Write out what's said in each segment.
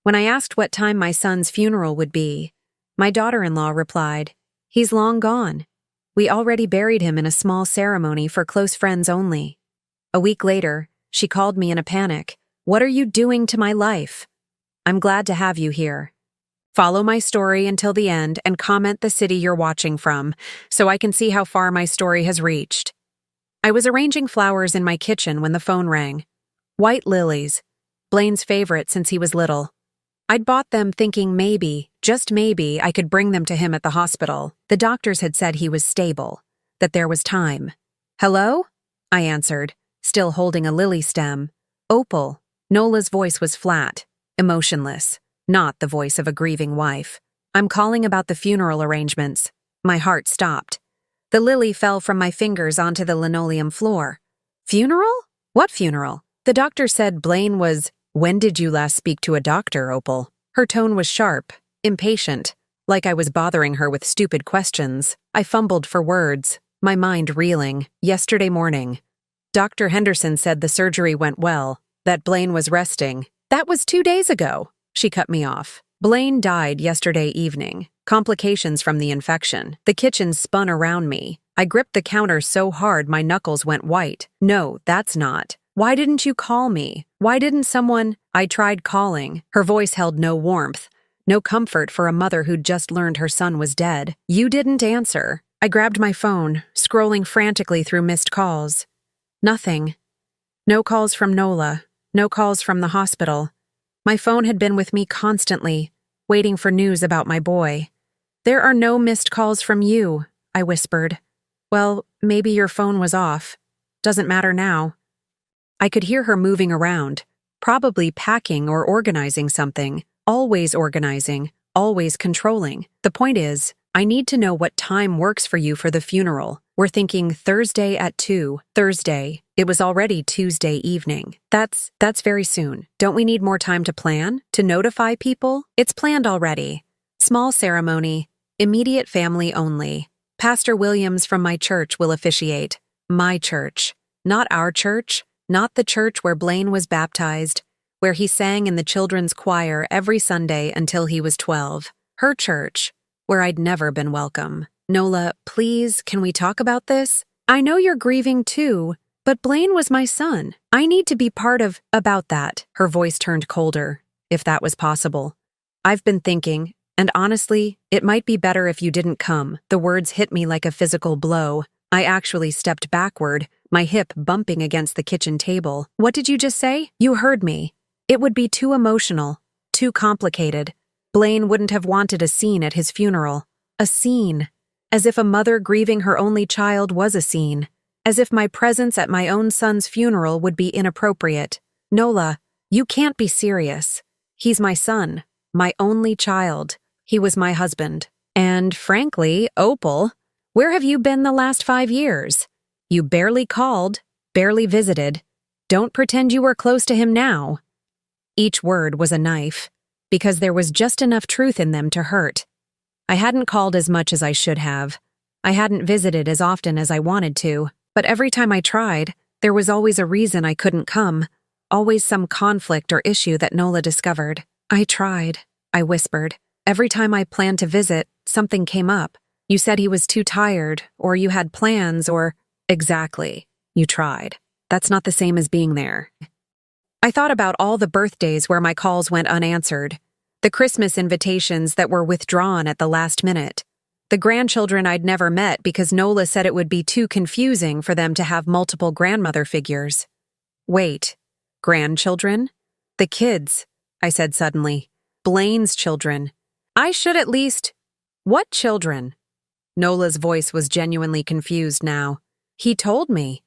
When I asked what time my son's funeral would be, my daughter-in-law replied, "He's long gone. We already buried him in a small ceremony for close friends only." A week later, she called me in a panic. "What are you doing to my life?" "I'm glad to have you here. Follow my story until the end and comment the city you're watching from, so I can see how far my story has reached." I was arranging flowers in my kitchen when the phone rang. White lilies, Blaine's favorite since he was little. I'd bought them thinking maybe, just maybe, I could bring them to him at the hospital. The doctors had said he was stable, that there was time. "Hello?" I answered, still holding a lily stem. "Opal." Nola's voice was flat, emotionless, not the voice of a grieving wife. "I'm calling about the funeral arrangements." My heart stopped. The lily fell from my fingers onto the linoleum floor. "Funeral? What funeral?" The doctor said Blaine was— "When did you last speak to a doctor, Opal?" Her tone was sharp, impatient, like I was bothering her with stupid questions. I fumbled for words, my mind reeling. "Yesterday morning. Dr. Henderson said the surgery went well, that Blaine was resting." "That was 2 days ago," she cut me off. "Blaine died yesterday evening. Complications from the infection." The kitchen spun around me. I gripped the counter so hard my knuckles went white. "No, that's not. Why didn't you call me? Why didn't someone—" I tried calling. Her voice held no warmth, no comfort for a mother who'd just learned her son was dead. "You didn't answer." I grabbed my phone, scrolling frantically through missed calls. Nothing. No calls from Nola, no calls from the hospital. My phone had been with me constantly, waiting for news about my boy. "There are no missed calls from you," I whispered. "Well, maybe your phone was off. Doesn't matter now." I could hear her moving around, probably packing or organizing something, always organizing, always controlling. "The point is, I need to know what time works for you for the funeral. We're thinking Thursday at 2. Thursday. It was already Tuesday evening. That's very soon. Don't we need more time to plan? To notify people?" "It's planned already. Small ceremony, immediate family only. Pastor Williams from my church will officiate." My church. Not our church. Not the church where Blaine was baptized, where he sang in the children's choir every Sunday until he was 12. Her church, where I'd never been welcome. "Nola, please, can we talk about this? I know you're grieving too, but Blaine was my son. I need to be part of— about that." Her voice turned colder, if that was possible. "I've been thinking, and honestly, it might be better if you didn't come." The words hit me like a physical blow. I actually stepped backward, my hip bumping against the kitchen table. "What did you just say?" "You heard me. It would be too emotional, too complicated. Blaine wouldn't have wanted a scene at his funeral. A scene. As if a mother grieving her only child was a scene. As if my presence at my own son's funeral would be inappropriate. Nola, you can't be serious. He's my son, my only child. He was my husband. And frankly, Opal, where have you been the last 5 years? You barely called, barely visited. Don't pretend you were close to him now." Each word was a knife, because there was just enough truth in them to hurt. I hadn't called as much as I should have. I hadn't visited as often as I wanted to, but every time I tried, there was always a reason I couldn't come, always some conflict or issue that Nola discovered. "I tried," I whispered. "Every time I planned to visit, something came up. You said he was too tired, or you had plans, or—" "Exactly. You tried. That's not the same as being there." I thought about all the birthdays where my calls went unanswered, the Christmas invitations that were withdrawn at the last minute, the grandchildren I'd never met because Nola said it would be too confusing for them to have multiple grandmother figures. "Wait, grandchildren? The kids," I said suddenly. "Blaine's children. I should at least—" "What children?" Nola's voice was genuinely confused now. "He told me.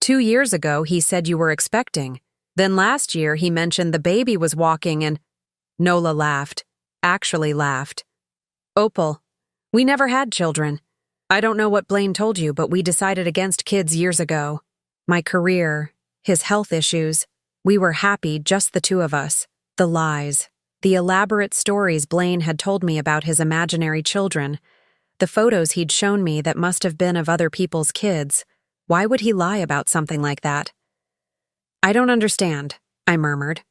2 years ago he said you were expecting. Then last year he mentioned the baby was walking and—" Nola laughed. Actually laughed. "Opal, we never had children. I don't know what Blaine told you, but we decided against kids years ago. My career, his health issues. We were happy, just the two of us. The lies. The elaborate stories Blaine had told me about his imaginary children. The photos he'd shown me that must have been of other people's kids. Why would he lie about something like that?" "I don't understand," I murmured.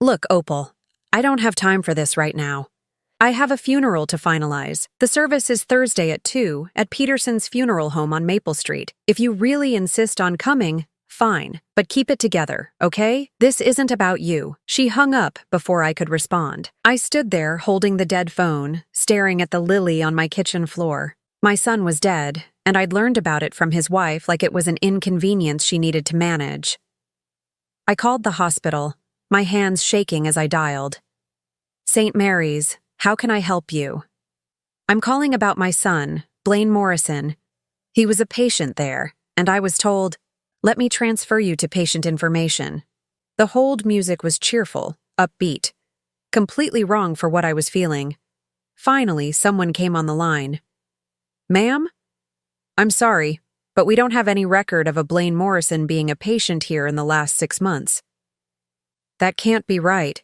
"Look, Opal, I don't have time for this right now. I have a funeral to finalize. The service is Thursday at 2 at Peterson's funeral home on Maple Street. If you really insist on coming, fine, but keep it together, okay? This isn't about you. She hung up before I could respond. I stood there holding the dead phone, staring at the lily on my kitchen floor. My son was dead, and I'd learned about it from his wife like it was an inconvenience she needed to manage. I called the hospital, my hands shaking as I dialed. St. Mary's, how can I help you? I'm calling about my son, Blaine Morrison. He was a patient there, and I was told, let me transfer you to patient information. The hold music was cheerful, upbeat, completely wrong for what I was feeling. Finally, someone came on the line. Ma'am? I'm sorry, but we don't have any record of a Blaine Morrison being a patient here in the last 6 months. That can't be right.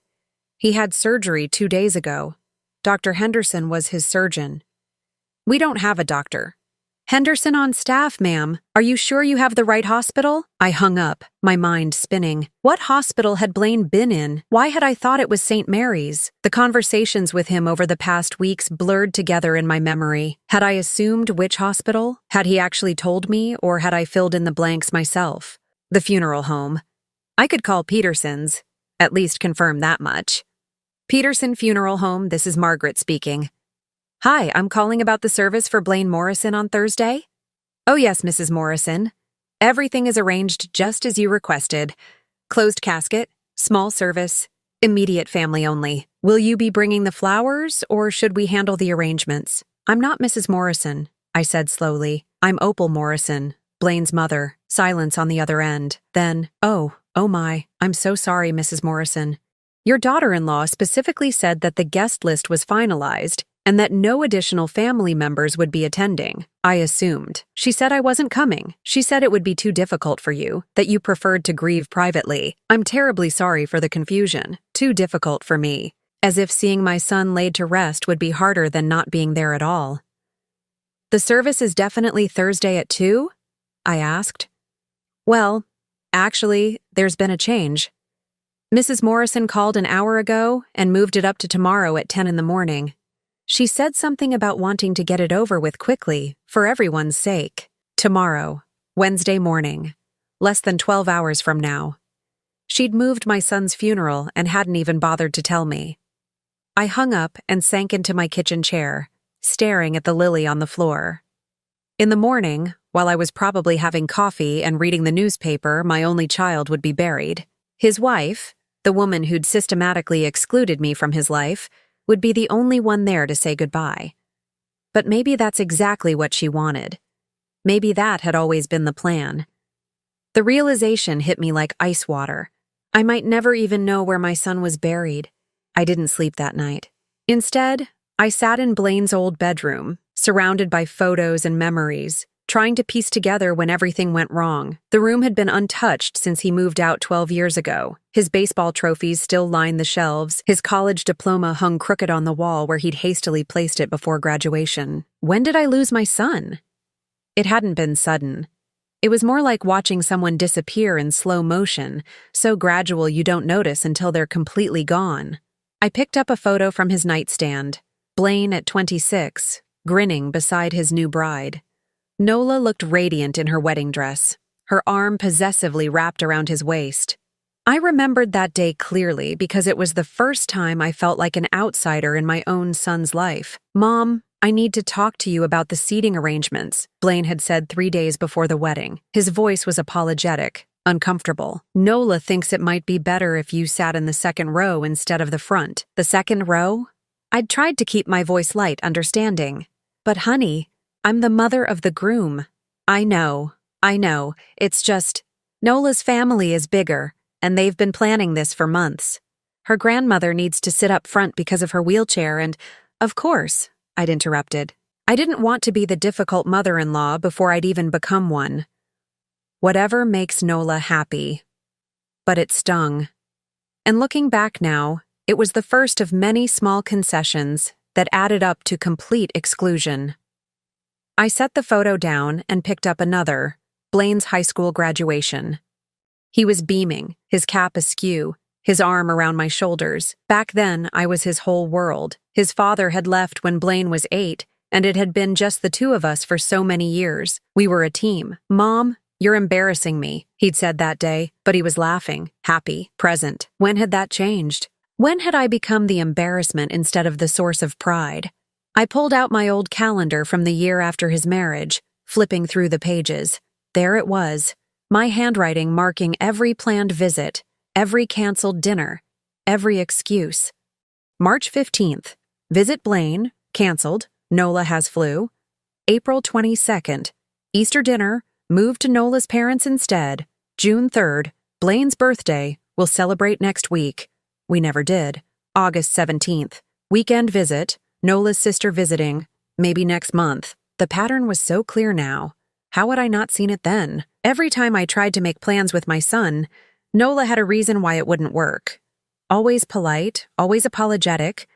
He had surgery 2 days ago. Dr. Henderson was his surgeon. We don't have a doctor. Henderson on staff, ma'am. Are you sure you have the right hospital? I hung up, my mind spinning. What hospital had Blaine been in? Why had I thought it was St. Mary's? The conversations with him over the past weeks blurred together in my memory. Had I assumed which hospital? Had he actually told me, or had I filled in the blanks myself? The funeral home. I could call Peterson's, at least confirm that much. Peterson Funeral Home, this is Margaret speaking. Hi, I'm calling about the service for Blaine Morrison on Thursday. Oh yes, Mrs. Morrison. Everything is arranged just as you requested. Closed casket, small service, immediate family only. Will you be bringing the flowers, or should we handle the arrangements? I'm not Mrs. Morrison, I said slowly. I'm Opal Morrison, Blaine's mother. Silence on the other end. Then, oh my, I'm so sorry, Mrs. Morrison. Your daughter-in-law specifically said that the guest list was finalized and that no additional family members would be attending. I assumed. She said I wasn't coming. She said it would be too difficult for you, that you preferred to grieve privately. I'm terribly sorry for the confusion. Too difficult for me. As if seeing my son laid to rest would be harder than not being there at all. The service is definitely Thursday at 2? I asked. Well, actually, there's been a change. Mrs. Morrison called an hour ago and moved it up to tomorrow at 10 in the morning. She said something about wanting to get it over with quickly, for everyone's sake. Tomorrow, Wednesday morning, less than 12 hours from now. She'd moved my son's funeral and hadn't even bothered to tell me. I hung up and sank into my kitchen chair, staring at the lily on the floor. In the morning, while I was probably having coffee and reading the newspaper, my only child would be buried. His wife, the woman who'd systematically excluded me from his life, would be the only one there to say goodbye. But maybe that's exactly what she wanted. Maybe that had always been the plan. The realization hit me like ice water. I might never even know where my son was buried. I didn't sleep that night. Instead, I sat in Blaine's old bedroom, surrounded by photos and memories, trying to piece together when everything went wrong. The room had been untouched since he moved out 12 years ago. His baseball trophies still lined the shelves. His college diploma hung crooked on the wall where he'd hastily placed it before graduation. When did I lose my son? It hadn't been sudden. It was more like watching someone disappear in slow motion, so gradual you don't notice until they're completely gone. I picked up a photo from his nightstand. Blaine at 26, grinning beside his new bride. Nola looked radiant in her wedding dress, her arm possessively wrapped around his waist. I remembered that day clearly because it was the first time I felt like an outsider in my own son's life. Mom, I need to talk to you about the seating arrangements, Blaine had said 3 days before the wedding. His voice was apologetic, uncomfortable. Nola thinks it might be better if you sat in the second row instead of the front. The second row? I'd tried to keep my voice light, understanding. But honey, I'm the mother of the groom. I know. It's just, Nola's family is bigger, and they've been planning this for months. Her grandmother needs to sit up front because of her wheelchair and, of course, I'd interrupted. I didn't want to be the difficult mother-in-law before I'd even become one. Whatever makes Nola happy. But it stung. And looking back now, it was the first of many small concessions that added up to complete exclusion. I set the photo down and picked up another, Blaine's high school graduation. He was beaming, his cap askew, his arm around my shoulders. Back then, I was his whole world. His father had left when Blaine was 8, and it had been just the two of us for so many years. We were a team. "Mom, you're embarrassing me," he'd said that day, but he was laughing, happy, present. When had that changed? When had I become the embarrassment instead of the source of pride? I pulled out my old calendar from the year after his marriage, flipping through the pages. There it was, my handwriting marking every planned visit, every canceled dinner, every excuse. March 15th, visit Blaine, canceled, Nola has flu. April 22nd, Easter dinner, moved to Nola's parents instead. June 3rd, Blaine's birthday, we'll celebrate next week. We never did. August 17th, weekend visit, Nola's sister visiting, maybe next month. The pattern was so clear now. How had I not seen it then? Every time I tried to make plans with my son, Nola had a reason why it wouldn't work. Always polite, always apologetic,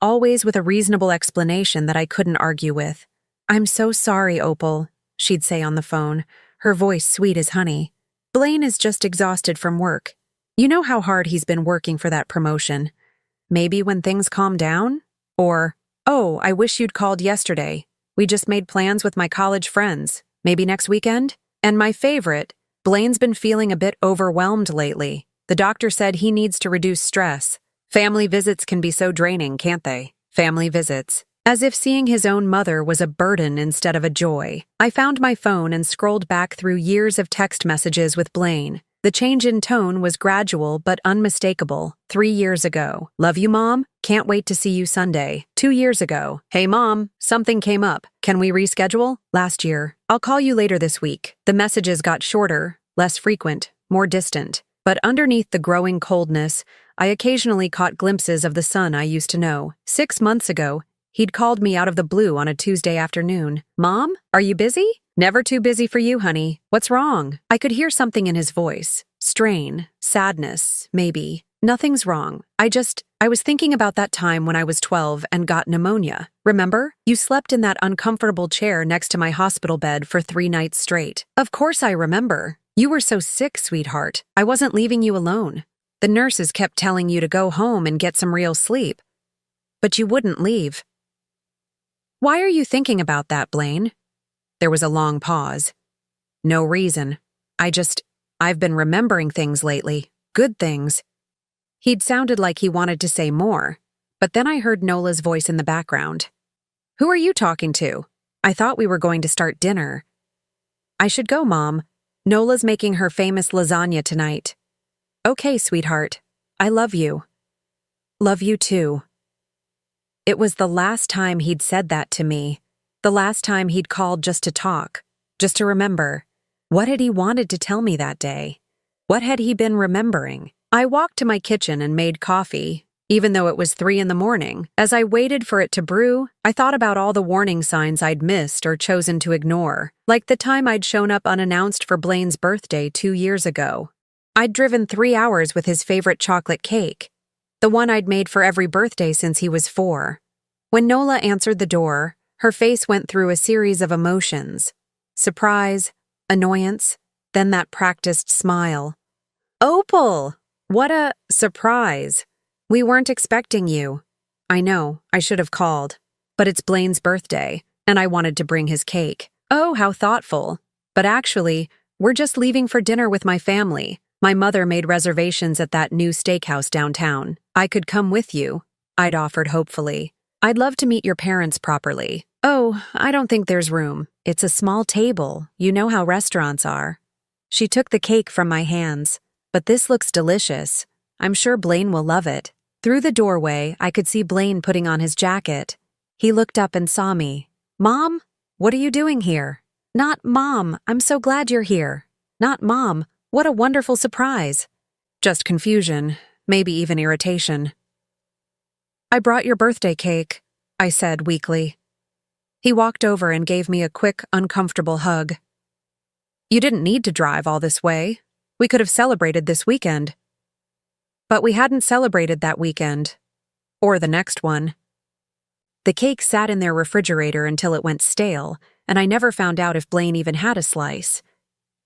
always with a reasonable explanation that I couldn't argue with. "I'm so sorry, Opal," she'd say on the phone, her voice sweet as honey. "Blaine is just exhausted from work. You know how hard he's been working for that promotion. Maybe when things calm down?" Or, "Oh, I wish you'd called yesterday. We just made plans with my college friends. Maybe next weekend?" And my favorite, "Blaine's been feeling a bit overwhelmed lately. The doctor said he needs to reduce stress. Family visits can be so draining, can't they? Family visits." As if seeing his own mother was a burden instead of a joy. I found my phone and scrolled back through years of text messages with Blaine. The change in tone was gradual but unmistakable. 3 years ago, "Love you, Mom. Can't wait to see you Sunday." 2 years ago, "Hey, Mom, something came up. Can we reschedule?" Last year, "I'll call you later this week." The messages got shorter, less frequent, more distant. But underneath the growing coldness, I occasionally caught glimpses of the son I used to know. 6 months ago, he'd called me out of the blue on a Tuesday afternoon. "Mom, are you busy?" "Never too busy for you, honey. What's wrong?" I could hear something in his voice. Strain, sadness, maybe. "Nothing's wrong. I was thinking about that time when I was 12 and got pneumonia. Remember? You slept in that uncomfortable chair next to my hospital bed for 3 nights straight." "Of course I remember. You were so sick, sweetheart. I wasn't leaving you alone. The nurses kept telling you to go home and get some real sleep. But you wouldn't leave." "Why are you thinking about that, Blaine?" There was a long pause. "No reason. I've been remembering things lately. Good things." He'd sounded like he wanted to say more, but then I heard Nola's voice in the background. "Who are you talking to? I thought we were going to start dinner." "I should go, Mom. Nola's making her famous lasagna tonight." "Okay, sweetheart. I love you." "Love you too." It was the last time he'd said that to me. The last time he'd called just to talk, just to remember. What had he wanted to tell me that day? What had he been remembering? I walked to my kitchen and made coffee, even though it was 3 in the morning. As I waited for it to brew, I thought about all the warning signs I'd missed or chosen to ignore, like the time I'd shown up unannounced for Blaine's birthday 2 years ago. I'd driven 3 hours with his favorite chocolate cake, the one I'd made for every birthday since he was 4. When Nola answered the door, her face went through a series of emotions. Surprise, annoyance, then that practiced smile. "Opal! What a surprise. We weren't expecting you." "I know, I should have called. But it's Blaine's birthday, and I wanted to bring his cake." "Oh, how thoughtful. But actually, we're just leaving for dinner with my family. My mother made reservations at that new steakhouse downtown. I could come with you," I'd offered hopefully. "I'd love to meet your parents properly." "Oh, I don't think there's room. It's a small table. You know how restaurants are." She took the cake from my hands. "But this looks delicious. I'm sure Blaine will love it." Through the doorway, I could see Blaine putting on his jacket. He looked up and saw me. "Mom, what are you doing here?" "Not Mom, I'm so glad you're here." "Not Mom, what a wonderful surprise." Just confusion, maybe even irritation. "I brought your birthday cake," I said weakly. He walked over and gave me a quick, uncomfortable hug. "You didn't need to drive all this way. We could have celebrated this weekend." But we hadn't celebrated that weekend. Or the next one. The cake sat in their refrigerator until it went stale, and I never found out if Blaine even had a slice.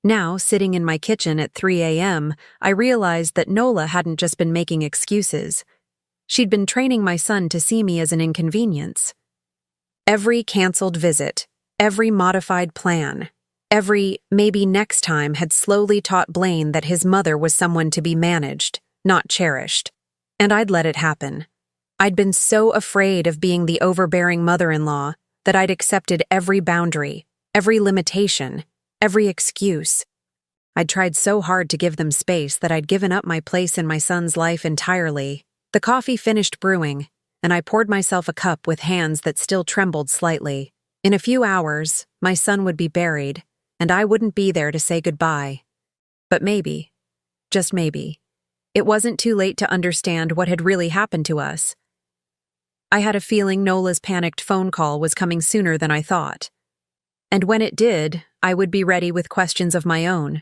Now, sitting in my kitchen at 3 a.m., I realized that Nola hadn't just been making excuses. She'd been training my son to see me as an inconvenience. Every canceled visit, every modified plan, every maybe next time had slowly taught Blaine that his mother was someone to be managed, not cherished. And I'd let it happen. I'd been so afraid of being the overbearing mother-in-law that I'd accepted every boundary, every limitation, every excuse. I'd tried so hard to give them space that I'd given up my place in my son's life entirely. The coffee finished brewing, and I poured myself a cup with hands that still trembled slightly. In a few hours, my son would be buried, and I wouldn't be there to say goodbye. But maybe, just maybe, it wasn't too late to understand what had really happened to us. I had a feeling Nola's panicked phone call was coming sooner than I thought. And when it did, I would be ready with questions of my own.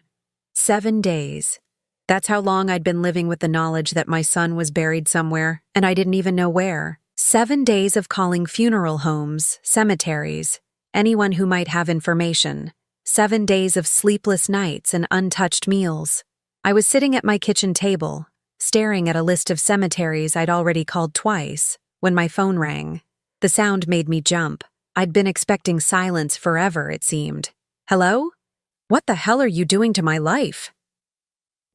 7 days. That's how long I'd been living with the knowledge that my son was buried somewhere, and I didn't even know where. 7 days of calling funeral homes, cemeteries, anyone who might have information. 7 days of sleepless nights and untouched meals. I was sitting at my kitchen table, staring at a list of cemeteries I'd already called twice, when my phone rang. The sound made me jump. I'd been expecting silence forever, it seemed. Hello? What the hell are you doing to my life?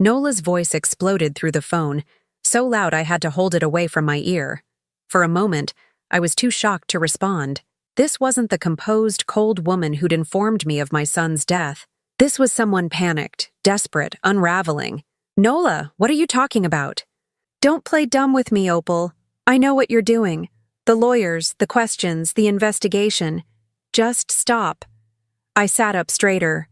Nola's voice exploded through the phone, so loud I had to hold it away from my ear. For a moment, I was too shocked to respond. This wasn't the composed, cold woman who'd informed me of my son's death. This was someone panicked, desperate, unraveling. Nola, what are you talking about? Don't play dumb with me, Opal. I know what you're doing. The lawyers, the questions, the investigation. Just stop. I sat up straighter.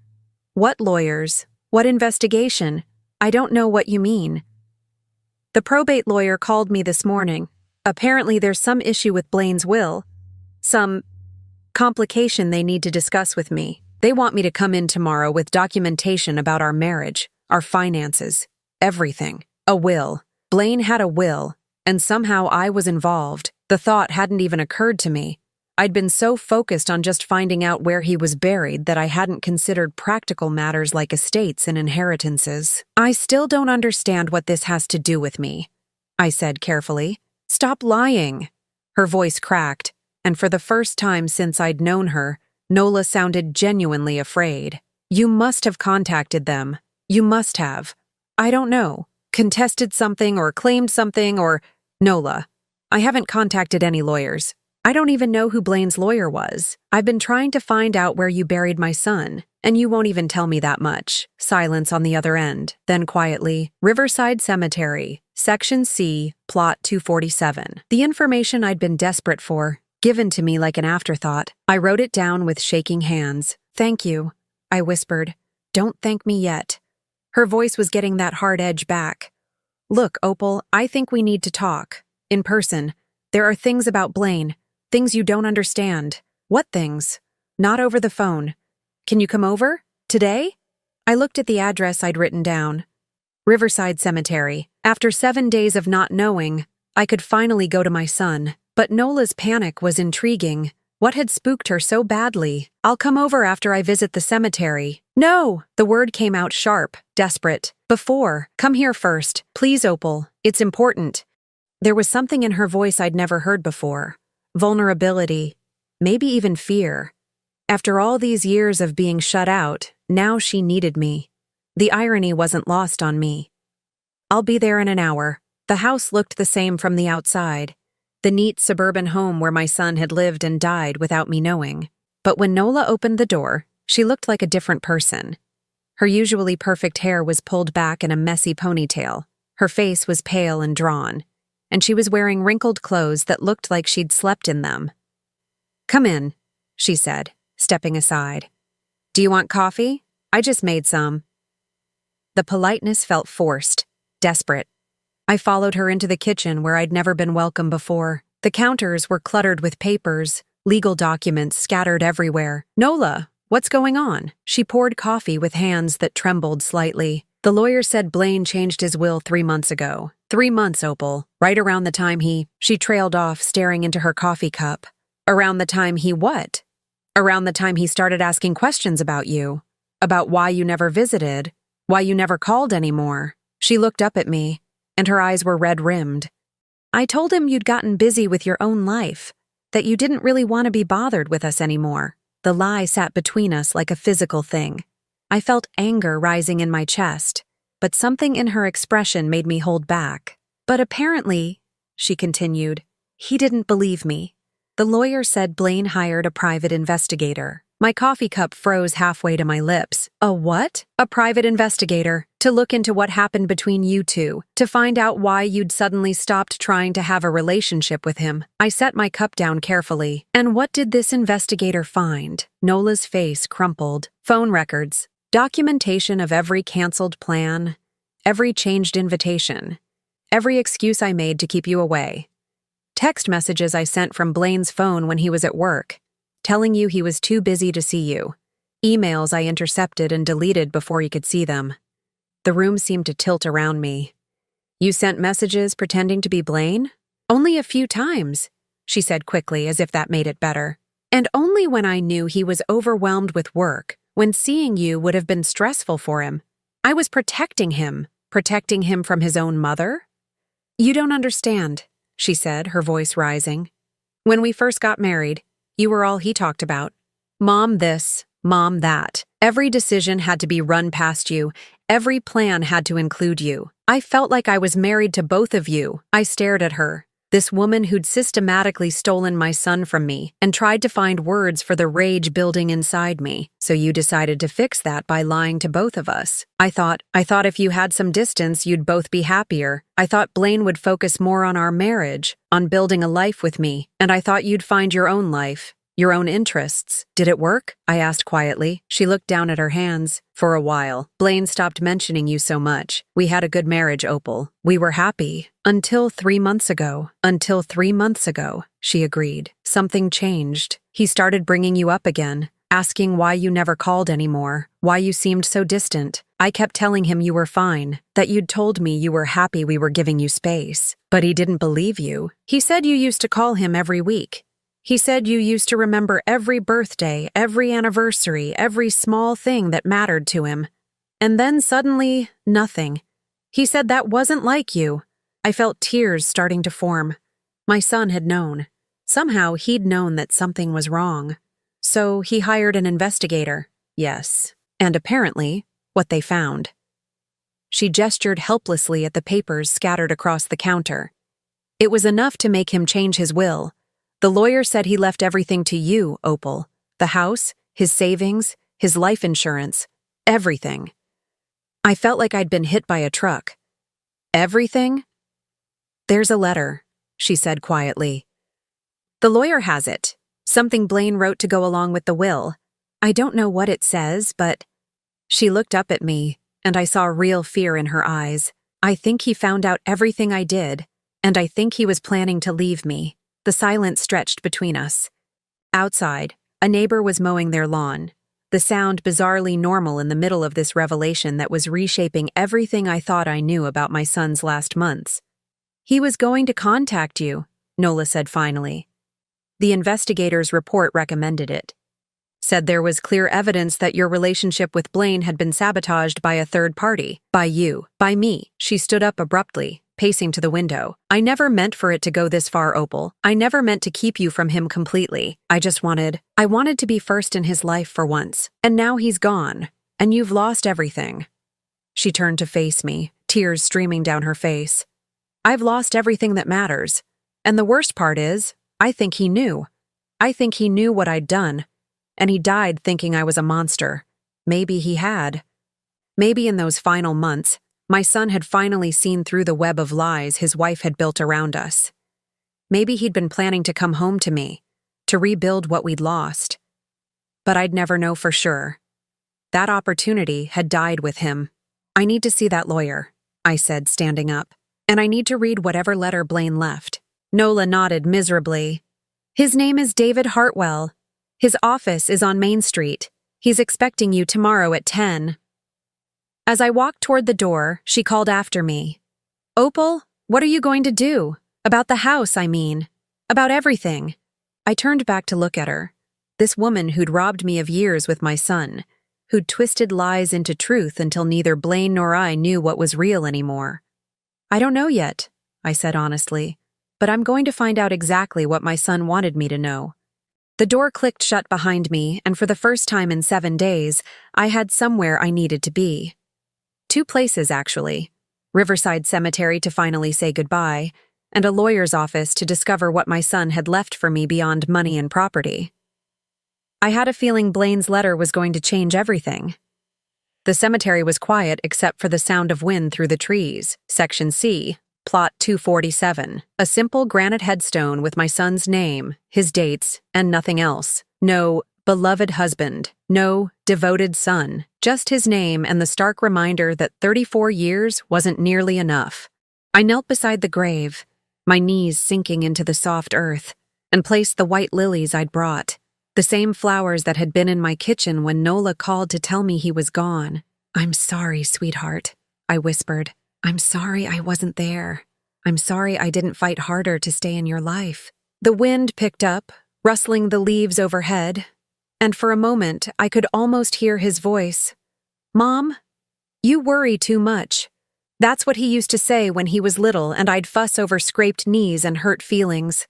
What lawyers? What investigation? I don't know what you mean. The probate lawyer called me this morning. Apparently there's some issue with Blaine's will. Some complication they need to discuss with me. They want me to come in tomorrow with documentation about our marriage, our finances, everything. A will. Blaine had a will, and somehow I was involved. The thought hadn't even occurred to me. I'd been so focused on just finding out where he was buried that I hadn't considered practical matters like estates and inheritances. I still don't understand what this has to do with me, I said carefully. Stop lying. Her voice cracked, and for the first time since I'd known her, Nola sounded genuinely afraid. You must have contacted them. You must have. I don't know. Contested something or claimed something or… Nola, I haven't contacted any lawyers. I don't even know who Blaine's lawyer was. I've been trying to find out where you buried my son, and you won't even tell me that much. Silence on the other end. Then quietly, Riverside Cemetery, Section C, Plot 247. The information I'd been desperate for, given to me like an afterthought. I wrote it down with shaking hands. Thank you, I whispered. Don't thank me yet. Her voice was getting that hard edge back. Look, Opal, I think we need to talk. In person. There are things about Blaine. Things you don't understand. What things? Not over the phone. Can you come over? Today? I looked at the address I'd written down. Riverside Cemetery. After 7 days of not knowing, I could finally go to my son. But Nola's panic was intriguing. What had spooked her so badly? I'll come over after I visit the cemetery. No! The word came out sharp, desperate. Before. Come here first. Please, Opal. It's important. There was something in her voice I'd never heard before. Vulnerability. Maybe even fear. After all these years of being shut out, now she needed me. The irony wasn't lost on me. I'll be there in an hour. The house looked the same from the outside. The neat suburban home where my son had lived and died without me knowing. But when Nola opened the door, she looked like a different person. Her usually perfect hair was pulled back in a messy ponytail. Her face was pale and drawn, and she was wearing wrinkled clothes that looked like she'd slept in them. Come in, she said, stepping aside. Do you want coffee? I just made some. The politeness felt forced, desperate. I followed her into the kitchen where I'd never been welcome before. The counters were cluttered with papers, legal documents scattered everywhere. Nola, what's going on? She poured coffee with hands that trembled slightly. The lawyer said Blaine changed his will 3 months ago. 3 months, Opal. Right around the time She trailed off, staring into her coffee cup. Around the time he what? Around the time he started asking questions about you. About why you never visited, why you never called anymore. She looked up at me, and her eyes were red-rimmed. I told him you'd gotten busy with your own life, that you didn't really want to be bothered with us anymore. The lie sat between us like a physical thing. I felt anger rising in my chest, but something in her expression made me hold back. But apparently, she continued, he didn't believe me. The lawyer said Blaine hired a private investigator. My coffee cup froze halfway to my lips. A what? A private investigator. To look into what happened between you two. To find out why you'd suddenly stopped trying to have a relationship with him. I set my cup down carefully. And what did this investigator find? Nola's face crumpled. Phone records. Documentation of every canceled plan. Every changed invitation. Every excuse I made to keep you away. Text messages I sent from Blaine's phone when he was at work, telling you he was too busy to see you. Emails I intercepted and deleted before he could see them. The room seemed to tilt around me. You sent messages pretending to be Blaine? Only a few times, she said quickly as if that made it better. And only when I knew he was overwhelmed with work, when seeing you would have been stressful for him. I was protecting him from his own mother? You don't understand, she said, her voice rising. When we first got married, you were all he talked about. Mom this, mom that. Every decision had to be run past you. Every plan had to include you. I felt like I was married to both of you. I stared at her. This woman who'd systematically stolen my son from me and tried to find words for the rage building inside me. So you decided to fix that by lying to both of us. I thought if you had some distance, you'd both be happier. I thought Blaine would focus more on our marriage, on building a life with me, and I thought you'd find your own life. Your own interests. Did it work? I asked quietly. She looked down at her hands. For a while, Blaine stopped mentioning you so much. We had a good marriage, Opal. We were happy. Until 3 months ago. Until 3 months ago, she agreed. Something changed. He started bringing you up again, asking why you never called anymore, why you seemed so distant. I kept telling him you were fine, that you'd told me you were happy we were giving you space. But he didn't believe you. He said you used to call him every week. He said you used to remember every birthday, every anniversary, every small thing that mattered to him. And then suddenly, nothing. He said that wasn't like you. I felt tears starting to form. My son had known. Somehow he'd known that something was wrong. So he hired an investigator. Yes. And apparently, what they found. She gestured helplessly at the papers scattered across the counter. It was enough to make him change his will. The lawyer said he left everything to you, Opal. The house, his savings, his life insurance, everything. I felt like I'd been hit by a truck. Everything? There's a letter, she said quietly. The lawyer has it. Something Blaine wrote to go along with the will. I don't know what it says, but... She looked up at me, and I saw real fear in her eyes. I think he found out everything I did, and I think he was planning to leave me. The silence stretched between us. Outside, a neighbor was mowing their lawn, the sound bizarrely normal in the middle of this revelation that was reshaping everything I thought I knew about my son's last months. He was going to contact you, Nola said finally. The investigator's report recommended it. Said there was clear evidence that your relationship with Blaine had been sabotaged by a third party, by you, by me. She stood up abruptly, pacing to the window. I never meant for it to go this far, Opal. I never meant to keep you from him completely. I wanted to be first in his life for once. And now he's gone. And you've lost everything. She turned to face me, tears streaming down her face. I've lost everything that matters. And the worst part is, I think he knew. I think he knew what I'd done. And he died thinking I was a monster. Maybe he had. Maybe in those final months, my son had finally seen through the web of lies his wife had built around us. Maybe he'd been planning to come home to me, to rebuild what we'd lost. But I'd never know for sure. That opportunity had died with him. I need to see that lawyer, I said, standing up. And I need to read whatever letter Blaine left. Nola nodded miserably. His name is David Hartwell. His office is on Main Street. He's expecting you tomorrow at 10. As I walked toward the door, she called after me. Opal, what are you going to do? About the house, I mean. About everything. I turned back to look at her. This woman who'd robbed me of years with my son, who'd twisted lies into truth until neither Blaine nor I knew what was real anymore. "I don't know yet," I said honestly, "but I'm going to find out exactly what my son wanted me to know." The door clicked shut behind me, and for the first time in 7 days, I had somewhere I needed to be. 2 places, actually. Riverside Cemetery to finally say goodbye, and a lawyer's office to discover what my son had left for me beyond money and property. I had a feeling Blaine's letter was going to change everything. The cemetery was quiet except for the sound of wind through the trees. Section C, Plot 247. A simple granite headstone with my son's name, his dates, and nothing else. No beloved husband, no devoted son, just his name and the stark reminder that 34 years wasn't nearly enough. I knelt beside the grave, my knees sinking into the soft earth, and placed the white lilies I'd brought, the same flowers that had been in my kitchen when Nola called to tell me he was gone. "I'm sorry, sweetheart," I whispered. "I'm sorry I wasn't there. I'm sorry I didn't fight harder to stay in your life." The wind picked up, rustling the leaves overhead, and for a moment I could almost hear his voice. "Mom, you worry too much." That's what he used to say when he was little and I'd fuss over scraped knees and hurt feelings.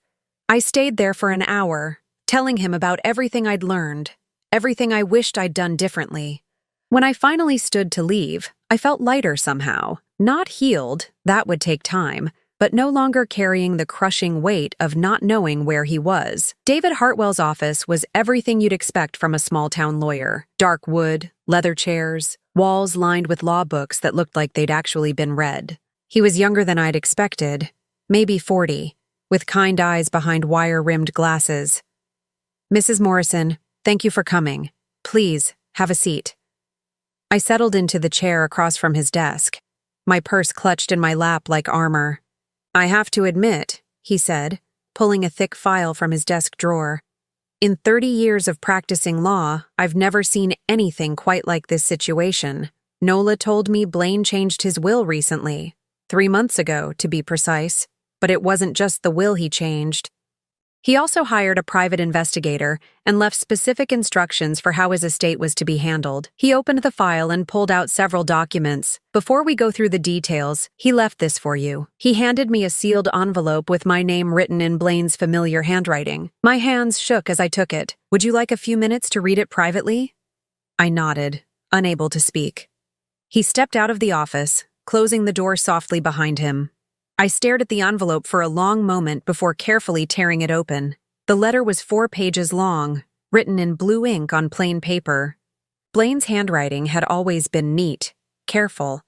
I stayed there for an hour, telling him about everything I'd learned, everything I wished I'd done differently. When I finally stood to leave, I felt lighter somehow. Not healed, that would take time, but no longer carrying the crushing weight of not knowing where he was. David Hartwell's office was everything you'd expect from a small-town lawyer. Dark wood, leather chairs, walls lined with law books that looked like they'd actually been read. He was younger than I'd expected, maybe 40, with kind eyes behind wire-rimmed glasses. "Mrs. Morrison, thank you for coming. Please, have a seat." I settled into the chair across from his desk, my purse clutched in my lap like armor. "I have to admit," he said, pulling a thick file from his desk drawer, "in 30 years of practicing law, I've never seen anything quite like this situation. Nola told me Blaine changed his will recently, 3 months ago, to be precise, but it wasn't just the will he changed. He also hired a private investigator and left specific instructions for how his estate was to be handled. He opened the file and pulled out several documents. Before we go through the details, he left this for you." He handed me a sealed envelope with my name written in Blaine's familiar handwriting. My hands shook as I took it. "Would you like a few minutes to read it privately?" I nodded, unable to speak. He stepped out of the office, closing the door softly behind him. I stared at the envelope for a long moment before carefully tearing it open. The letter was 4 pages long, written in blue ink on plain paper. Blaine's handwriting had always been neat, careful,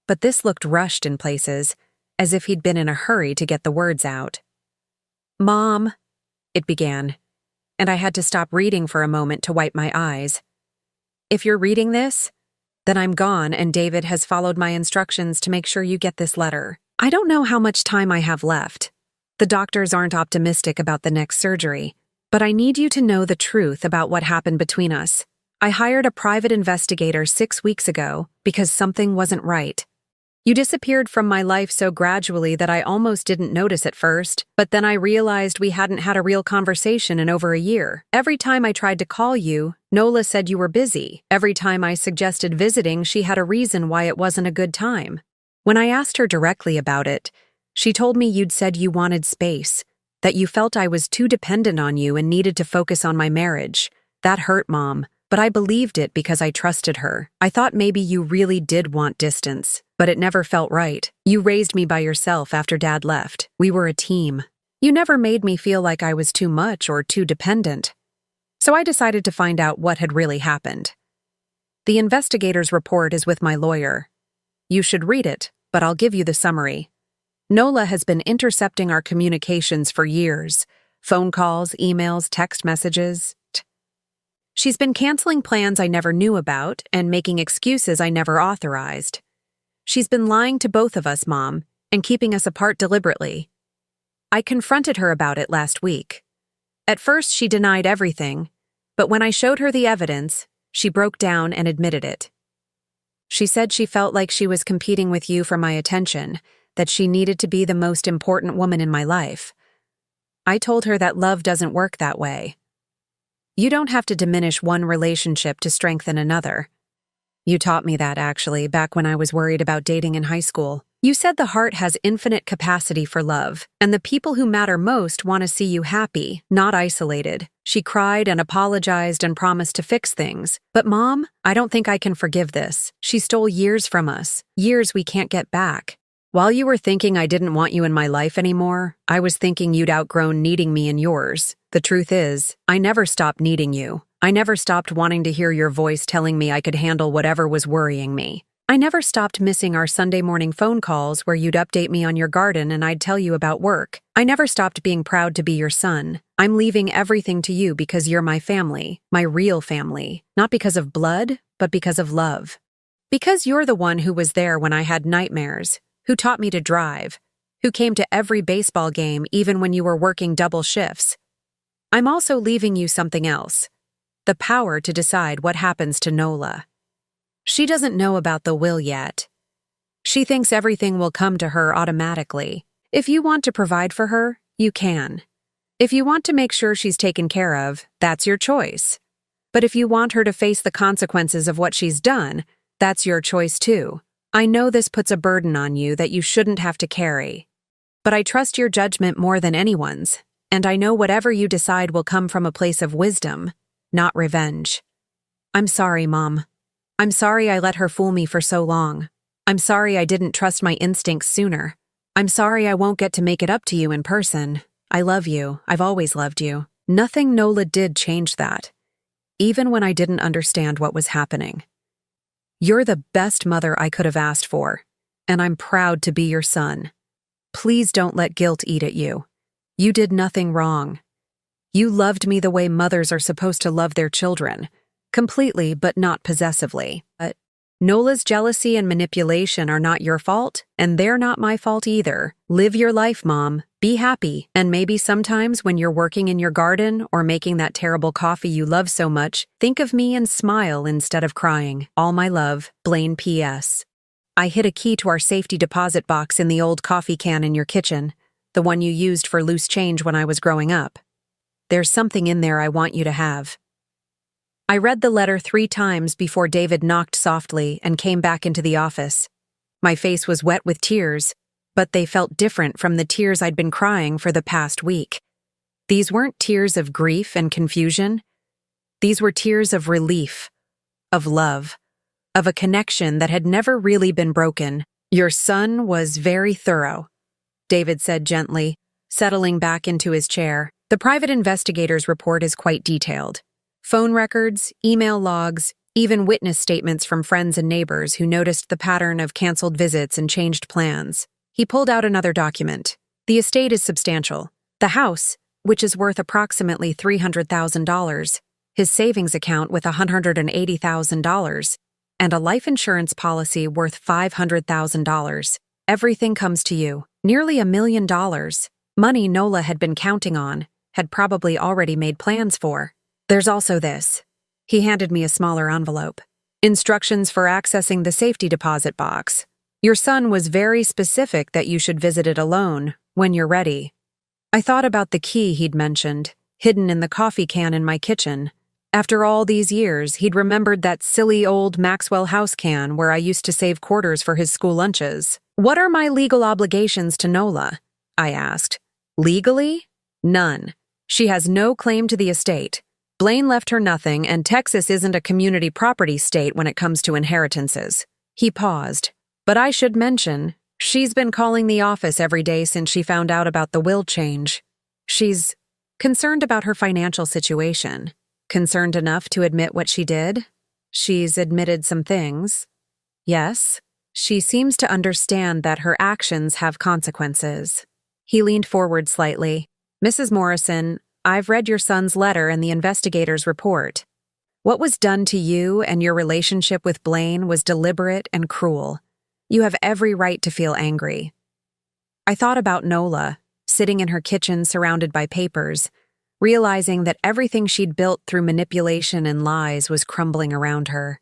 but this looked rushed in places, as if he'd been in a hurry to get the words out. "Mom," it began, and I had to stop reading for a moment to wipe my eyes. "If you're reading this, then I'm gone and David has followed my instructions to make sure you get this letter. I don't know how much time I have left. The doctors aren't optimistic about the next surgery, but I need you to know the truth about what happened between us. I hired a private investigator 6 weeks ago because something wasn't right. You disappeared from my life so gradually that I almost didn't notice at first, but then I realized we hadn't had a real conversation in over a year. Every time I tried to call you, Nola said you were busy. Every time I suggested visiting, she had a reason why it wasn't a good time. When I asked her directly about it, she told me you'd said you wanted space, that you felt I was too dependent on you and needed to focus on my marriage. That hurt, Mom, but I believed it because I trusted her. I thought maybe you really did want distance, but it never felt right. You raised me by yourself after Dad left. We were a team. You never made me feel like I was too much or too dependent. So I decided to find out what had really happened. The investigator's report is with my lawyer. You should read it, but I'll give you the summary. Nola has been intercepting our communications for years. Phone calls, emails, text messages. She's been canceling plans I never knew about and making excuses I never authorized. She's been lying to both of us, Mom, and keeping us apart deliberately. I confronted her about it last week. At first, she denied everything, but when I showed her the evidence, she broke down and admitted it. She said she felt like she was competing with you for my attention, that she needed to be the most important woman in my life. I told her that love doesn't work that way. You don't have to diminish one relationship to strengthen another. You taught me that, actually, back when I was worried about dating in high school. You said the heart has infinite capacity for love, and the people who matter most want to see you happy, not isolated. She cried and apologized and promised to fix things. But Mom, I don't think I can forgive this. She stole years from us, years we can't get back. While you were thinking I didn't want you in my life anymore, I was thinking you'd outgrown needing me in yours. The truth is, I never stopped needing you. I never stopped wanting to hear your voice telling me I could handle whatever was worrying me. I never stopped missing our Sunday morning phone calls where you'd update me on your garden and I'd tell you about work. I never stopped being proud to be your son. I'm leaving everything to you because you're my family, my real family, not because of blood, but because of love. Because you're the one who was there when I had nightmares, who taught me to drive, who came to every baseball game even when you were working double shifts. I'm also leaving you something else. The power to decide what happens to Nola. She doesn't know about the will yet. She thinks everything will come to her automatically. If you want to provide for her, you can. If you want to make sure she's taken care of, that's your choice. But if you want her to face the consequences of what she's done, that's your choice too. I know this puts a burden on you that you shouldn't have to carry. But I trust your judgment more than anyone's, and I know whatever you decide will come from a place of wisdom, not revenge. I'm sorry, Mom. I'm sorry I let her fool me for so long. I'm sorry I didn't trust my instincts sooner. I'm sorry I won't get to make it up to you in person. I love you. I've always loved you. Nothing Nola did changed that, even when I didn't understand what was happening. You're the best mother I could have asked for, and I'm proud to be your son. Please don't let guilt eat at you. You did nothing wrong. You loved me the way mothers are supposed to love their children, completely but not possessively. But Nola's jealousy and manipulation are not your fault, and they're not my fault either. Live your life, Mom. Be happy, and maybe sometimes when you're working in your garden or making that terrible coffee you love so much, think of me and smile instead of crying. All my love, Blaine P.S. I hid a key to our safety deposit box in the old coffee can in your kitchen, the one you used for loose change when I was growing up. There's something in there I want you to have. I read the letter 3 times before David knocked softly and came back into the office. My face was wet with tears, but they felt different from the tears I'd been crying for the past week. These weren't tears of grief and confusion. These were tears of relief, of love, of a connection that had never really been broken. Your son was very thorough, David said gently, settling back into his chair. The private investigator's report is quite detailed. Phone records, email logs, even witness statements from friends and neighbors who noticed the pattern of canceled visits and changed plans. He pulled out another document. The estate is substantial. The house, which is worth approximately $300,000, his savings account with $180,000, and a life insurance policy worth $500,000. Everything comes to you. Nearly $1 million. Money Nola had been counting on, had probably already made plans for. There's also this. He handed me a smaller envelope. Instructions for accessing the safety deposit box. Your son was very specific that you should visit it alone, when you're ready. I thought about the key he'd mentioned, hidden in the coffee can in my kitchen. After all these years, he'd remembered that silly old Maxwell House can where I used to save quarters for his school lunches. What are my legal obligations to Nola? I asked. Legally? None. She has no claim to the estate. Blaine left her nothing, and Texas isn't a community property state when it comes to inheritances. He paused. But I should mention, she's been calling the office every day since she found out about the will change. She's concerned about her financial situation. Concerned enough to admit what she did? She's admitted some things. Yes, she seems to understand that her actions have consequences. He leaned forward slightly. Mrs. Morrison, I've read your son's letter and the investigator's report. What was done to you and your relationship with Blaine was deliberate and cruel. You have every right to feel angry. I thought about Nola, sitting in her kitchen surrounded by papers, realizing that everything she'd built through manipulation and lies was crumbling around her.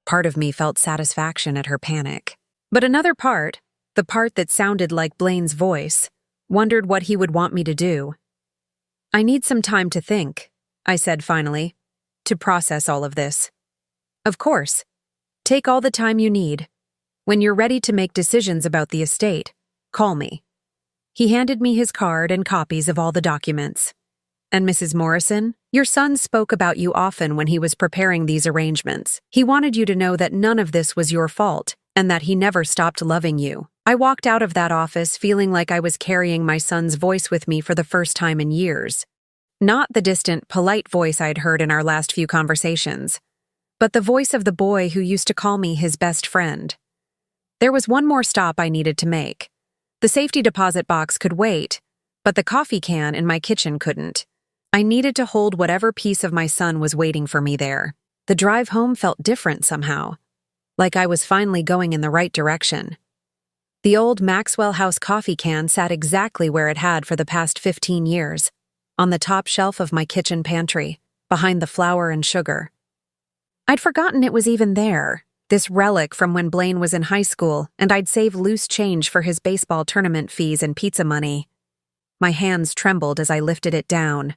Part of me felt satisfaction at her panic. But another part, the part that sounded like Blaine's voice, wondered what he would want me to do. I need some time to think, I said finally, to process all of this. Of course. Take all the time you need. When you're ready to make decisions about the estate, call me. He handed me his card and copies of all the documents. And Mrs. Morrison, your son spoke about you often when he was preparing these arrangements. He wanted you to know that none of this was your fault and that he never stopped loving you. I walked out of that office feeling like I was carrying my son's voice with me for the first time in years. Not the distant, polite voice I'd heard in our last few conversations, but the voice of the boy who used to call me his best friend. There was one more stop I needed to make. The safety deposit box could wait, but the coffee can in my kitchen couldn't. I needed to hold whatever piece of my son was waiting for me there. The drive home felt different somehow, like I was finally going in the right direction. The old Maxwell House coffee can sat exactly where it had for the past 15 years, on the top shelf of my kitchen pantry, behind the flour and sugar. I'd forgotten it was even there, this relic from when Blaine was in high school and I'd save loose change for his baseball tournament fees and pizza money. My hands trembled as I lifted it down.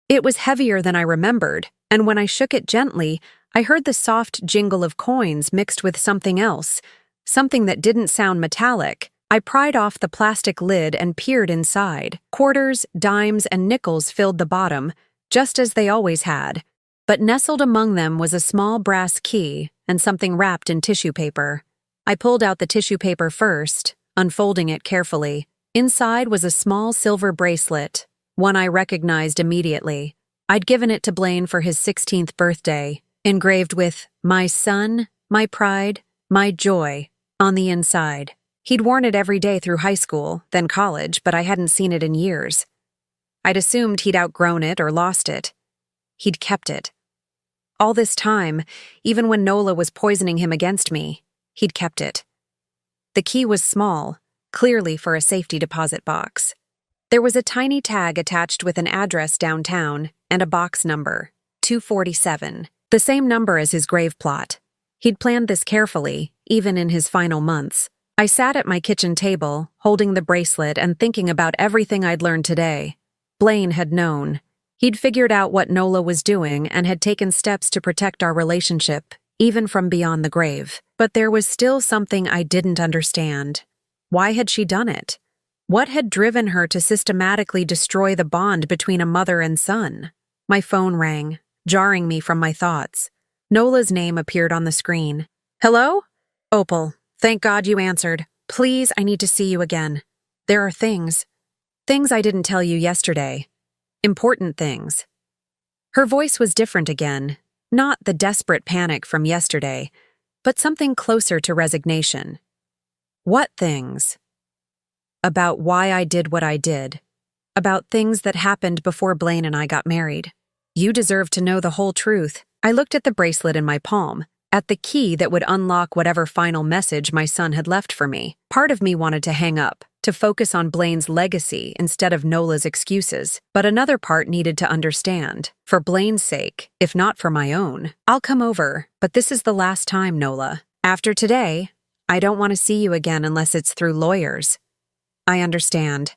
It was heavier than I remembered, and when I shook it gently, I heard the soft jingle of coins mixed with something else, something that didn't sound metallic. I pried off the plastic lid and peered inside. Quarters, dimes, and nickels filled the bottom, just as they always had, but nestled among them was a small brass key and something wrapped in tissue paper. I pulled out the tissue paper first, unfolding it carefully. Inside was a small silver bracelet, one I recognized immediately. I'd given it to Blaine for his 16th birthday, engraved with "My son, my pride, my joy" on the inside. He'd worn it every day through high school, then college, but I hadn't seen it in years. I'd assumed he'd outgrown it or lost it. He'd kept it. All this time, even when Nola was poisoning him against me, he'd kept it. The key was small, clearly for a safety deposit box. There was a tiny tag attached with an address downtown and a box number, 247, the same number as his grave plot. He'd planned this carefully, even in his final months. I sat at my kitchen table, holding the bracelet and thinking about everything I'd learned today. Blaine had known. He'd figured out what Nola was doing and had taken steps to protect our relationship, even from beyond the grave. But there was still something I didn't understand. Why had she done it? What had driven her to systematically destroy the bond between a mother and son? My phone rang, jarring me from my thoughts. Nola's name appeared on the screen. "Hello? Opal, thank God you answered. Please, I need to see you again. There are things I didn't tell you yesterday. Important things." Her voice was different again, not the desperate panic from yesterday, but something closer to resignation. "What things?" "About why I did what I did. About things that happened before Blaine and I got married. You deserve to know the whole truth." I looked at the bracelet in my palm, at the key that would unlock whatever final message my son had left for me. Part of me wanted to hang up, to focus on Blaine's legacy instead of Nola's excuses, but another part needed to understand. For Blaine's sake, if not for my own. "I'll come over, but this is the last time, Nola. After today, I don't want to see you again unless it's through lawyers." "I understand."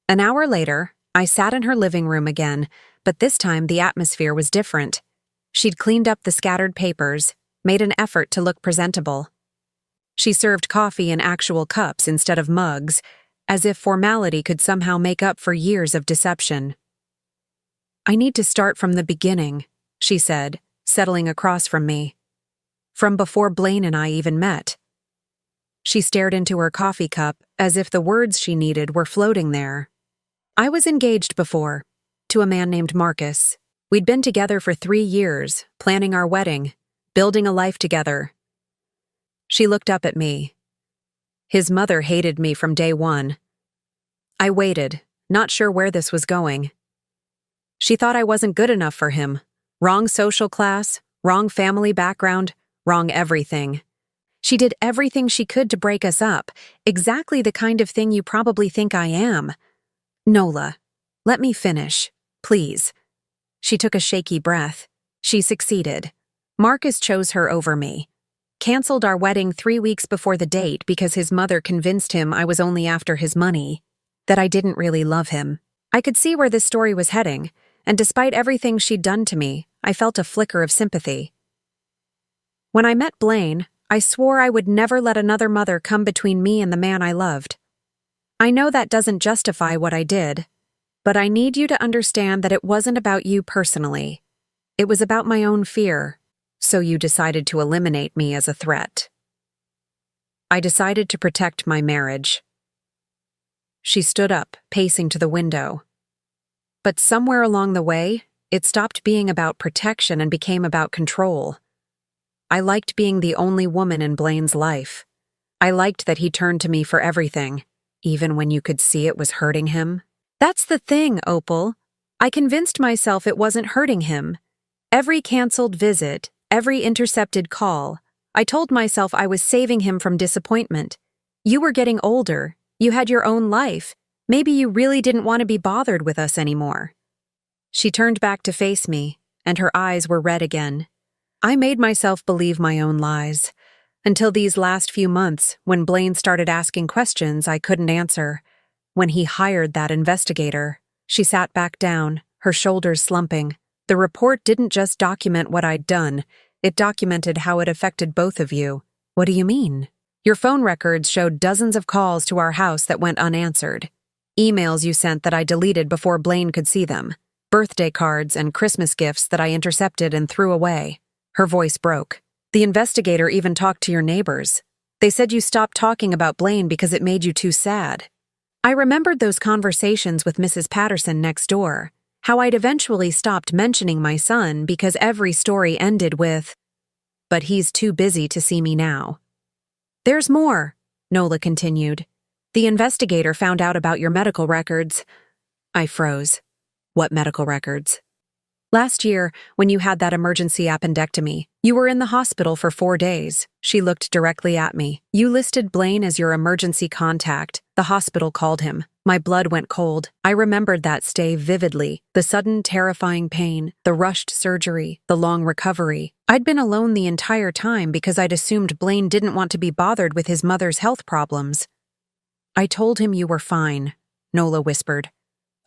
An hour later, I sat in her living room again, but this time the atmosphere was different. She'd cleaned up the scattered papers, made an effort to look presentable. She served coffee in actual cups instead of mugs, as if formality could somehow make up for years of deception. "I need to start from the beginning," she said, settling across from me. "From before Blaine and I even met." She stared into her coffee cup as if the words she needed were floating there. "I was engaged before, to a man named Marcus. We'd been together for 3 years, planning our wedding, building a life together." She looked up at me. "His mother hated me from day one." I waited, not sure where this was going. "She thought I wasn't good enough for him. Wrong social class, wrong family background, wrong everything. She did everything she could to break us up, exactly the kind of thing you probably think I am." "Nola, let me finish, please." She took a shaky breath. She succeeded. Marcus chose her over me. Canceled our wedding 3 weeks before the date because his mother convinced him I was only after his money, that I didn't really love him. I could see where this story was heading, and despite everything she'd done to me, I felt a flicker of sympathy. When I met Blaine, I swore I would never let another mother come between me and the man I loved. I know that doesn't justify what I did, but I need you to understand that it wasn't about you personally. It was about my own fear, so you decided to eliminate me as a threat. I decided to protect my marriage. She stood up, pacing to the window. But somewhere along the way, it stopped being about protection and became about control. I liked being the only woman in Blaine's life. I liked that he turned to me for everything, even when you could see it was hurting him. That's the thing, Opal. I convinced myself it wasn't hurting him. Every canceled visit, every intercepted call, I told myself I was saving him from disappointment. You were getting older. You had your own life. Maybe you really didn't want to be bothered with us anymore. She turned back to face me, and her eyes were red again. I made myself believe my own lies, until these last few months when Blaine started asking questions I couldn't answer. When he hired that investigator, she sat back down, her shoulders slumping. The report didn't just document what I'd done, it documented how it affected both of you. What do you mean? Your phone records showed dozens of calls to our house that went unanswered. Emails you sent that I deleted before Blaine could see them. Birthday cards and Christmas gifts that I intercepted and threw away. Her voice broke. The investigator even talked to your neighbors. They said you stopped talking about Blaine because it made you too sad. I remembered those conversations with Mrs. Patterson next door, how I'd eventually stopped mentioning my son because every story ended with, "But he's too busy to see me now." There's more, Nola continued. The investigator found out about your medical records. I froze. What medical records? Last year, when you had that emergency appendectomy, you were in the hospital for 4 days. She looked directly at me. You listed Blaine as your emergency contact. The hospital called him. My blood went cold. I remembered that stay vividly. The sudden, terrifying pain, the rushed surgery, the long recovery. I'd been alone the entire time because I'd assumed Blaine didn't want to be bothered with his mother's health problems. I told him you were fine, Nola whispered.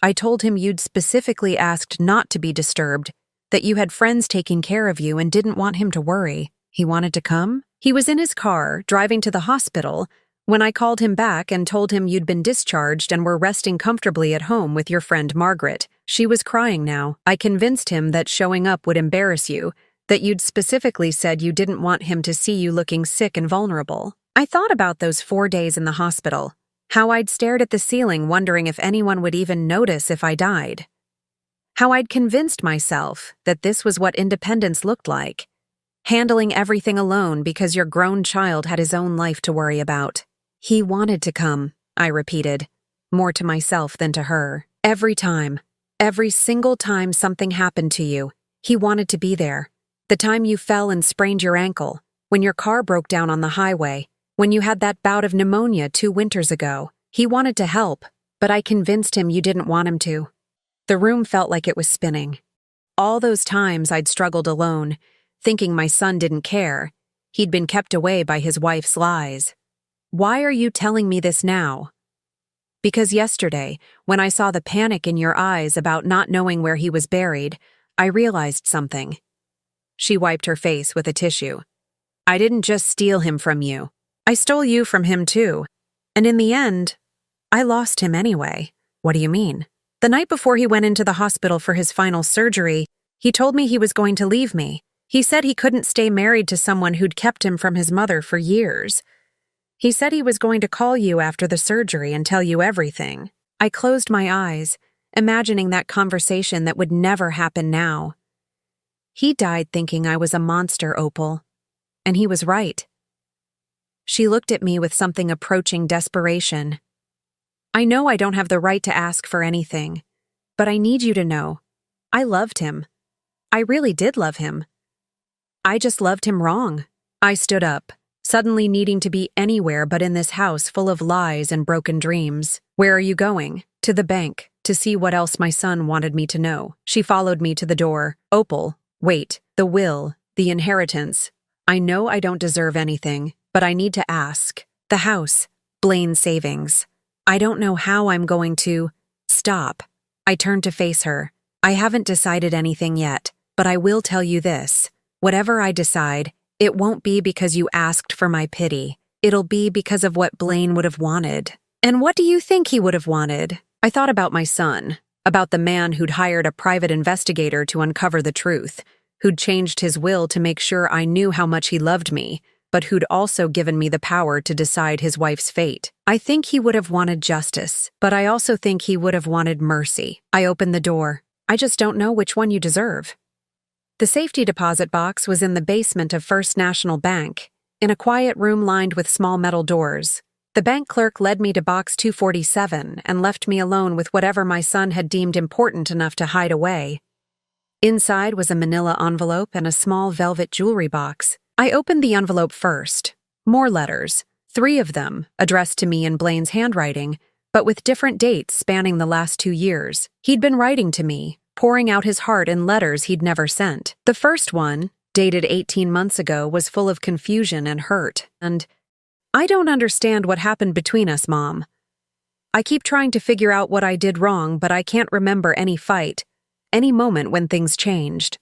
I told him you'd specifically asked not to be disturbed, that you had friends taking care of you and didn't want him to worry. He wanted to come? He was in his car, driving to the hospital, when I called him back and told him you'd been discharged and were resting comfortably at home with your friend Margaret. She was crying now. I convinced him that showing up would embarrass you, that you'd specifically said you didn't want him to see you looking sick and vulnerable. I thought about those 4 days in the hospital. How I'd stared at the ceiling wondering if anyone would even notice if I died. How I'd convinced myself that this was what independence looked like. Handling everything alone because your grown child had his own life to worry about. He wanted to come, I repeated, more to myself than to her. Every time, every single time something happened to you, he wanted to be there. The time you fell and sprained your ankle, when your car broke down on the highway, when you had that bout of pneumonia 2 winters ago, he wanted to help, but I convinced him you didn't want him to. The room felt like it was spinning. All those times I'd struggled alone, thinking my son didn't care. He'd been kept away by his wife's lies. Why are you telling me this now? Because yesterday, when I saw the panic in your eyes about not knowing where he was buried, I realized something. She wiped her face with a tissue. I didn't just steal him from you. I stole you from him too. And in the end, I lost him anyway. What do you mean? The night before he went into the hospital for his final surgery, he told me he was going to leave me. He said he couldn't stay married to someone who'd kept him from his mother for years. He said he was going to call you after the surgery and tell you everything. I closed my eyes, imagining that conversation that would never happen now. He died thinking I was a monster, Opal. And he was right. She looked at me with something approaching desperation. I know I don't have the right to ask for anything, but I need you to know. I loved him. I really did love him. I just loved him wrong. I stood up, suddenly needing to be anywhere but in this house full of lies and broken dreams. Where are you going? To the bank, to see what else my son wanted me to know. She followed me to the door. Opal, wait, the will, the inheritance. I know I don't deserve anything, but I need to ask. The house, Blaine's savings. I don't know how I'm going to... Stop. I turned to face her. I haven't decided anything yet, but I will tell you this. Whatever I decide, it won't be because you asked for my pity. It'll be because of what Blaine would have wanted. And what do you think he would have wanted? I thought about my son, about the man who'd hired a private investigator to uncover the truth, who'd changed his will to make sure I knew how much he loved me, but who'd also given me the power to decide his wife's fate. I think he would have wanted justice, but I also think he would have wanted mercy. I opened the door. I just don't know which one you deserve. The safety deposit box was in the basement of First National Bank, in a quiet room lined with small metal doors. The bank clerk led me to box 247 and left me alone with whatever my son had deemed important enough to hide away. Inside was a manila envelope and a small velvet jewelry box. I opened the envelope first. More letters, 3 of them, addressed to me in Blaine's handwriting, but with different dates spanning the last 2 years. He'd been writing to me, pouring out his heart in letters he'd never sent. The first one, dated 18 months ago, was full of confusion and hurt, and I don't understand what happened between us, Mom. I keep trying to figure out what I did wrong, but I can't remember any fight, any moment when things changed.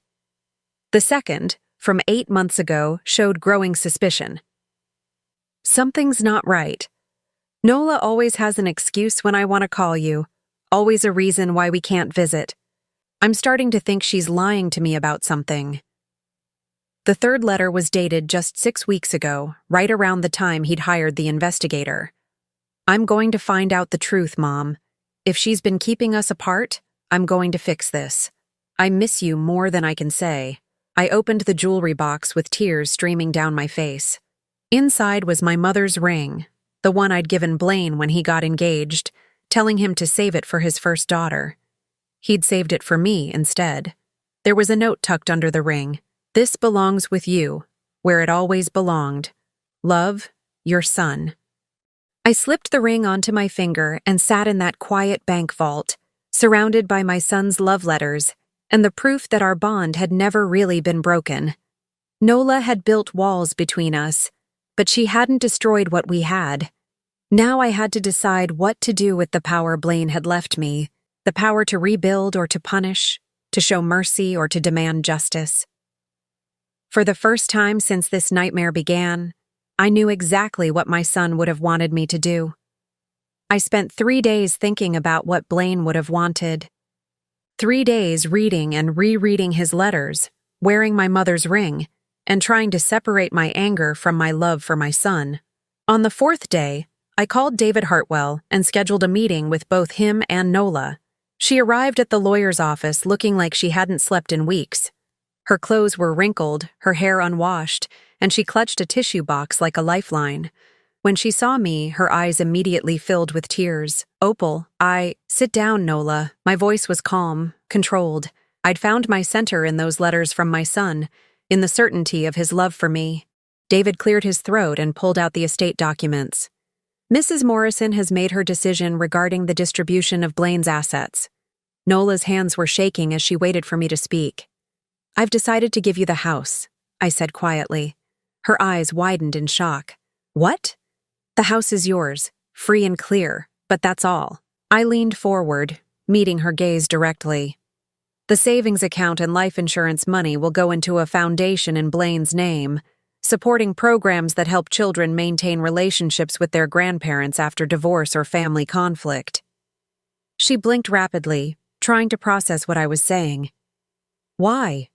The second, from 8 months ago, showed growing suspicion. Something's not right. Nola always has an excuse when I want to call you, always a reason why we can't visit. I'm starting to think she's lying to me about something. The third letter was dated just 6 weeks ago, right around the time he'd hired the investigator. I'm going to find out the truth, Mom. If she's been keeping us apart, I'm going to fix this. I miss you more than I can say. I opened the jewelry box with tears streaming down my face. Inside was my mother's ring, the one I'd given Blaine when he got engaged, telling him to save it for his first daughter. He'd saved it for me instead. There was a note tucked under the ring. This belongs with you, where it always belonged. Love, your son. I slipped the ring onto my finger and sat in that quiet bank vault, surrounded by my son's love letters and the proof that our bond had never really been broken. Nola had built walls between us, but she hadn't destroyed what we had. Now I had to decide what to do with the power Blaine had left me, the power to rebuild or to punish, to show mercy or to demand justice. For the first time since this nightmare began, I knew exactly what my son would have wanted me to do. I spent 3 days thinking about what Blaine would have wanted. 3 days reading and rereading his letters, wearing my mother's ring, and trying to separate my anger from my love for my son. On the 4th day, I called David Hartwell and scheduled a meeting with both him and Nola. She arrived at the lawyer's office looking like she hadn't slept in weeks. Her clothes were wrinkled, her hair unwashed, and she clutched a tissue box like a lifeline. When she saw me, her eyes immediately filled with tears. Opal, sit down, Nola. My voice was calm, controlled. I'd found my center in those letters from my son, in the certainty of his love for me. David cleared his throat and pulled out the estate documents. Mrs. Morrison has made her decision regarding the distribution of Blaine's assets. Nola's hands were shaking as she waited for me to speak. I've decided to give you the house, I said quietly. Her eyes widened in shock. What? The house is yours, free and clear, but that's all. I leaned forward, meeting her gaze directly. The savings account and life insurance money will go into a foundation in Blaine's name, supporting programs that help children maintain relationships with their grandparents after divorce or family conflict. She blinked rapidly, trying to process what I was saying. Why?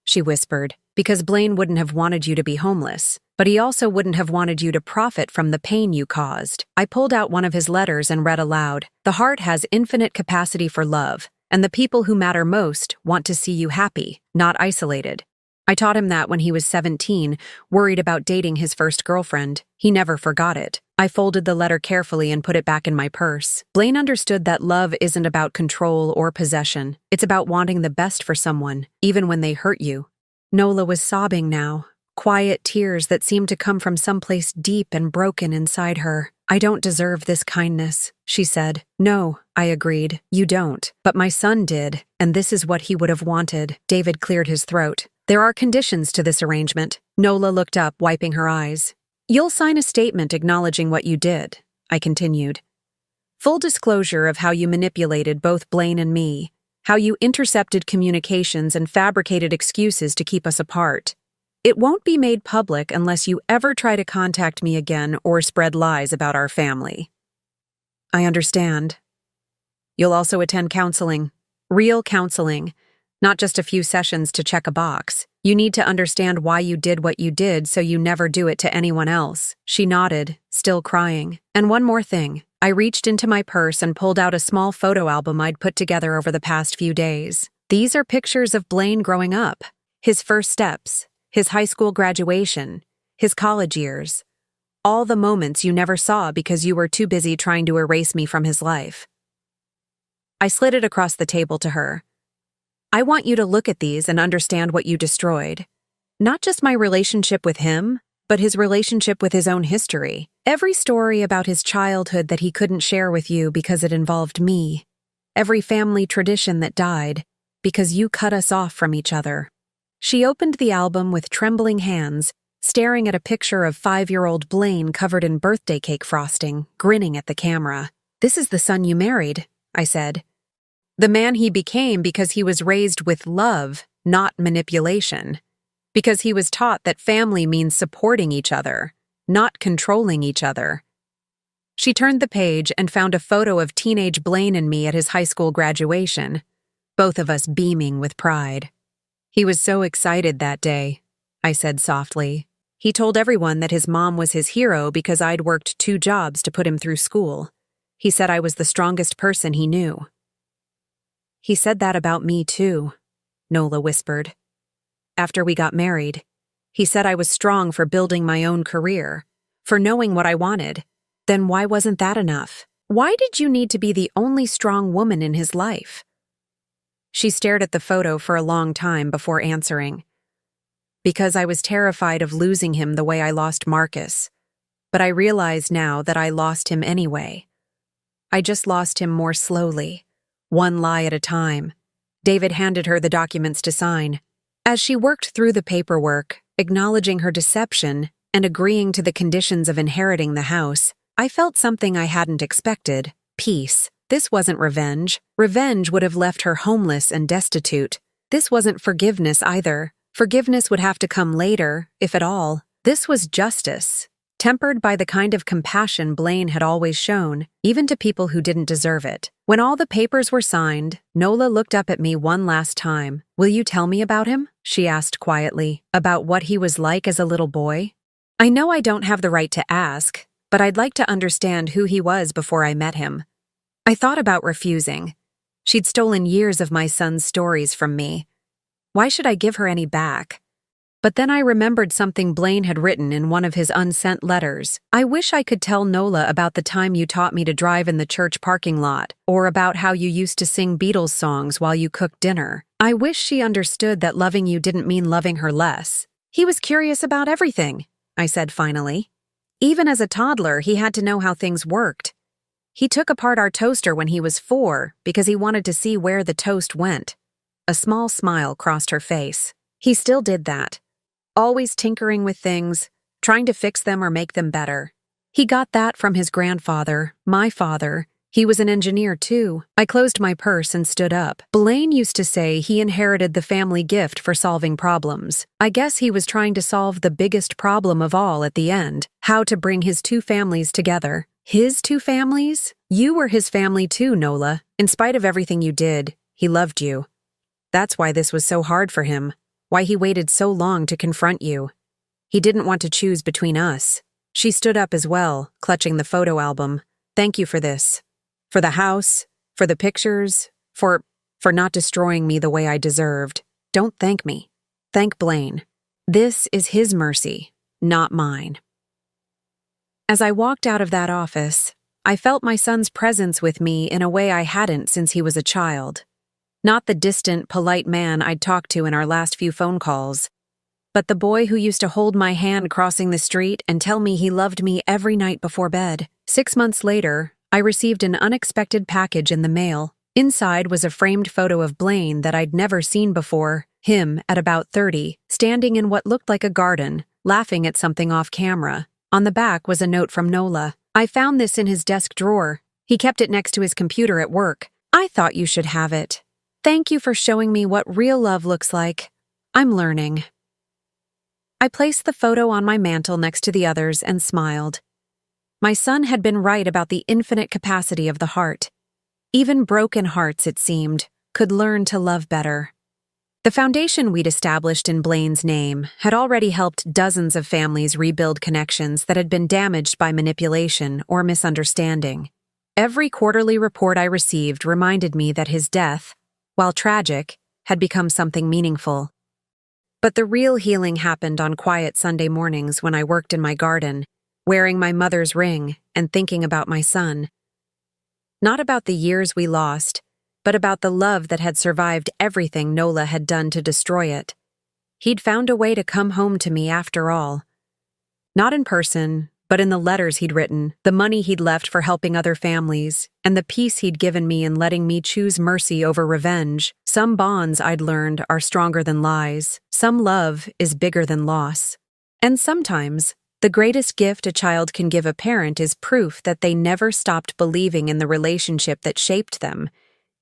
She whispered. Because Blaine wouldn't have wanted you to be homeless, but he also wouldn't have wanted you to profit from the pain you caused. I pulled out one of his letters and read aloud. The heart has infinite capacity for love, and the people who matter most want to see you happy, not isolated. I taught him that when he was 17, worried about dating his first girlfriend. He never forgot it. I folded the letter carefully and put it back in my purse. Blaine understood that love isn't about control or possession. It's about wanting the best for someone, even when they hurt you. Nola was sobbing now, quiet tears that seemed to come from someplace deep and broken inside her. I don't deserve this kindness, she said. No, I agreed. You don't. But my son did, and this is what he would have wanted. David cleared his throat. There are conditions to this arrangement. Nola looked up, wiping her eyes. You'll sign a statement acknowledging what you did, I continued. Full disclosure of how you manipulated both Blaine and me. how you intercepted communications and fabricated excuses to keep us apart. It won't be made public unless you ever try to contact me again or spread lies about our family. I understand. You'll also attend counseling. Real counseling. Not just a few sessions to check a box. You need to understand why you did what you did so you never do it to anyone else. She nodded, still crying. And one more thing. I reached into my purse and pulled out a small photo album I'd put together over the past few days. These are pictures of Blaine growing up. His first steps, his high school graduation, his college years. All the moments you never saw because you were too busy trying to erase me from his life. I slid it across the table to her. I want you to look at these and understand what you destroyed. Not just my relationship with him, but his relationship with his own history. Every story about his childhood that he couldn't share with you because it involved me. Every family tradition that died because you cut us off from each other. She opened the album with trembling hands, staring at a picture of 5-year-old Blaine covered in birthday cake frosting, grinning at the camera. "This is the son you married," I said. "The man he became because he was raised with love, not manipulation. Because he was taught that family means supporting each other, not controlling each other." She turned the page and found a photo of teenage Blaine and me at his high school graduation, both of us beaming with pride. "He was so excited that day," I said softly. "He told everyone that his mom was his hero because I'd worked 2 jobs to put him through school. He said I was the strongest person he knew." "He said that about me too," Nola whispered. "After we got married, he said I was strong for building my own career, for knowing what I wanted. Then why wasn't that enough? Why did you need to be the only strong woman in his life?" She stared at the photo for a long time before answering. "Because I was terrified of losing him the way I lost Marcus. But I realize now that I lost him anyway. I just lost him more slowly, one lie at a time." David handed her the documents to sign. As she worked through the paperwork, acknowledging her deception and agreeing to the conditions of inheriting the house, I felt something I hadn't expected: peace. This wasn't revenge. Revenge would have left her homeless and destitute. This wasn't forgiveness either. Forgiveness would have to come later, if at all. This was justice, tempered by the kind of compassion Blaine had always shown, even to people who didn't deserve it. When all the papers were signed, Nola looked up at me one last time. "Will you tell me about him?" she asked quietly. "About what he was like as a little boy? I know I don't have the right to ask, but I'd like to understand who he was before I met him." I thought about refusing. She'd stolen years of my son's stories from me. Why should I give her any back? But then I remembered something Blaine had written in one of his unsent letters. "I wish I could tell Nola about the time you taught me to drive in the church parking lot, or about how you used to sing Beatles songs while you cooked dinner. I wish she understood that loving you didn't mean loving her less." "He was curious about everything," I said finally. "Even as a toddler, he had to know how things worked. He took apart our toaster when he was 4 because he wanted to see where the toast went." A small smile crossed her face. "He still did that. Always tinkering with things, trying to fix them or make them better. He got that from his grandfather, my father. He was an engineer too." I closed my purse and stood up. "Blaine used to say he inherited the family gift for solving problems. I guess he was trying to solve the biggest problem of all at the end, how to bring his 2 families together." "His 2 families? You were his family too, Nola. In spite of everything you did, he loved you. That's why this was so hard for him, why he waited so long to confront you. He didn't want to choose between us." She stood up as well, clutching the photo album. "Thank you for this. For the house, for the pictures, for not destroying me the way I deserved. Don't thank me. Thank Blaine. This is his mercy, not mine." As I walked out of that office, I felt my son's presence with me in a way I hadn't since he was a child. Not the distant, polite man I'd talked to in our last few phone calls, but the boy who used to hold my hand crossing the street and tell me he loved me every night before bed. 6 months later, I received an unexpected package in the mail. Inside was a framed photo of Blaine that I'd never seen before, him at about 30, standing in what looked like a garden, laughing at something off camera. On the back was a note from Nola. "I found this in his desk drawer. He kept it next to his computer at work. I thought you should have it." Thank you for showing me what real love looks like. I'm learning. I placed the photo on my mantle next to the others and smiled. My son had been right about the infinite capacity of the heart. Even broken hearts, it seemed, could learn to love better. The foundation we'd established in Blaine's name had already helped dozens of families rebuild connections that had been damaged by manipulation or misunderstanding. Every quarterly report I received reminded me that his death, while tragic, had become something meaningful. But the real healing happened on quiet Sunday mornings when I worked in my garden, wearing my mother's ring and thinking about my son. Not about the years we lost, but about the love that had survived everything Nola had done to destroy it. He'd found a way to come home to me after all. Not in person, but in the letters he'd written, the money he'd left for helping other families, and the peace he'd given me in letting me choose mercy over revenge. Some bonds, I'd learned, are stronger than lies. Some love is bigger than loss. And sometimes, the greatest gift a child can give a parent is proof that they never stopped believing in the relationship that shaped them,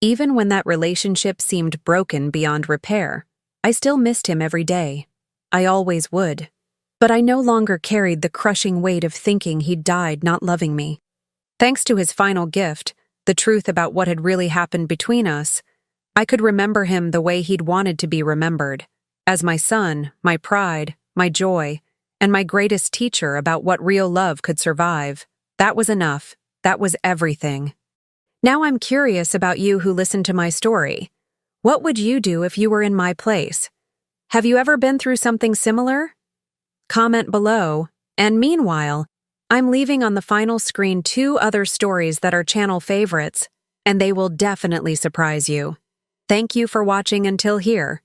even when that relationship seemed broken beyond repair. I still missed him every day. I always would. But I no longer carried the crushing weight of thinking he'd died not loving me. Thanks to his final gift, the truth about what had really happened between us, I could remember him the way he'd wanted to be remembered, as my son, my pride, my joy, and my greatest teacher about what real love could survive. That was enough. That was everything. Now I'm curious about you who listened to my story. What would you do if you were in my place? Have you ever been through something similar? Comment below, and meanwhile, I'm leaving on the final screen 2 other stories that are channel favorites, and they will definitely surprise you. Thank you for watching until here.